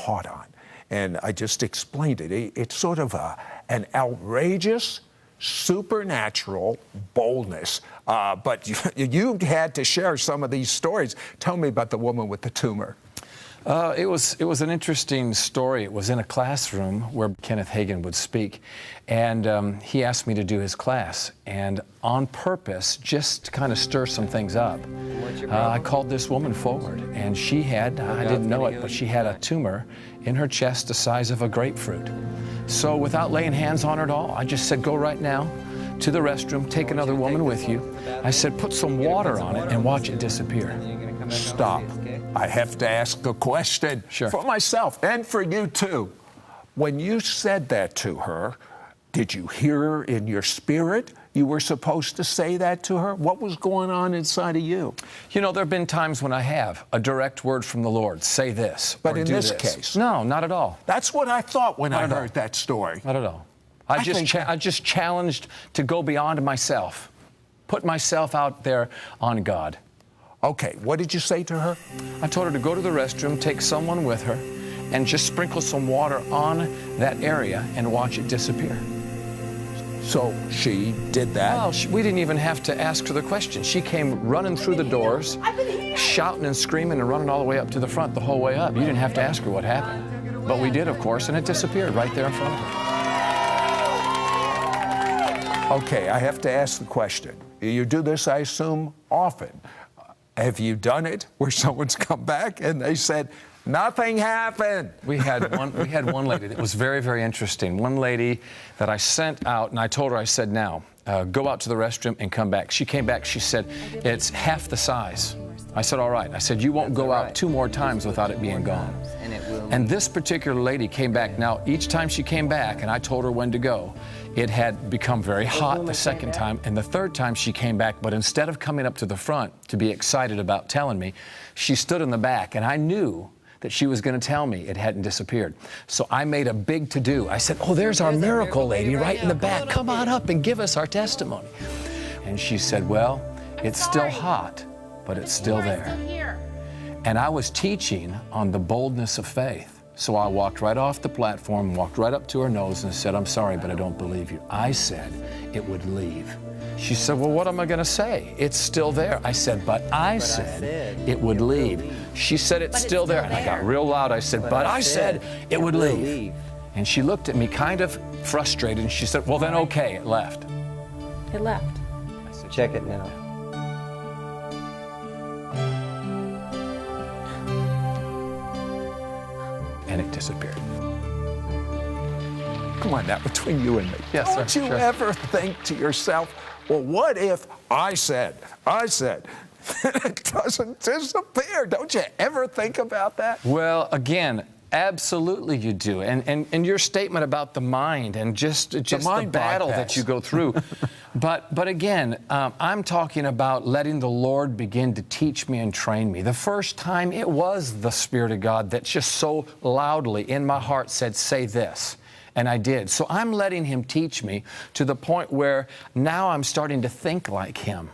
caught on. And I just explained it. It's sort of an outrageous, supernatural boldness. But you had to share some of these stories. Tell me about the woman with the tumor. It was an interesting story. It was in a classroom where Kenneth Hagin would speak, and he asked me to do his class. And on purpose, just to kind of stir some things up, I called this woman forward, and she had, I didn't know it, but she had a tumor in her chest the size of a grapefruit. So without laying hands on her at all, I just said, go right now to the restroom, take another woman with you. I said, put some water on it and watch it disappear. Stop. I have to ask a question for myself and for you too. When you said that to her, did you hear in your spirit you were supposed to say that to her? What was going on inside of you? You know, there have been times when I have a direct word from the Lord, say this. But in this case? No, not at all. That's what I thought when I heard that story. Not at all. I just challenged to go beyond myself, put myself out there on God. Okay, what did you say to her? I told her to go to the restroom, take someone with her, and just sprinkle some water on that area and watch it disappear. So she did that? Well, we didn't even have to ask her the question. She came running through the doors, shouting and screaming and running all the way up to the front the whole way up. You didn't have to ask her what happened. But we did, of course, and it disappeared right there in front of her. Okay, I have to ask the question. You do this, I assume, often. Have you done it where someone's come back and they said, nothing happened? We had one lady that was very, very interesting. One lady that I sent out, and I told her, I said, now, go out to the restroom and come back. She came back, she said, it's half the size. I said, all right. I said, you won't go out 2 more times without it being gone. And this particular lady came back. Now, each time she came back, and I told her when to go, it had become very hot the second time, and the third time she came back, but instead of coming up to the front to be excited about telling me, she stood in the back, and I knew that she was going to tell me it hadn't disappeared. So I made a big to-do. I said, oh, there's our miracle lady right in the back. Come on up and give us our testimony. And she said, well, it's still hot, but it's still there. And I was teaching on the boldness of faith. So I walked right off the platform, walked right up to her nose and said, I'm sorry, but I don't believe you. I said it would leave. She said, well, what am I going to say? It's still there. I said, but I said it would leave. She said, it's still there. And I got real loud. I said, but I said it would leave. And she looked at me kind of frustrated, and she said, well, then okay, it left. It left. I said, check it now. And it disappeared. Come on now, between you and me. Yes, Don't you ever think to yourself, well, what if I said, it doesn't disappear? Don't you ever think about that? Well, again, absolutely you do. And your statement about the mind and just the battle that you go through. But again, I'm talking about letting the Lord begin to teach me and train me. The first time, it was the Spirit of God that just so loudly in my heart said, say this. And I did. So I'm letting Him teach me to the point where now I'm starting to think like Him.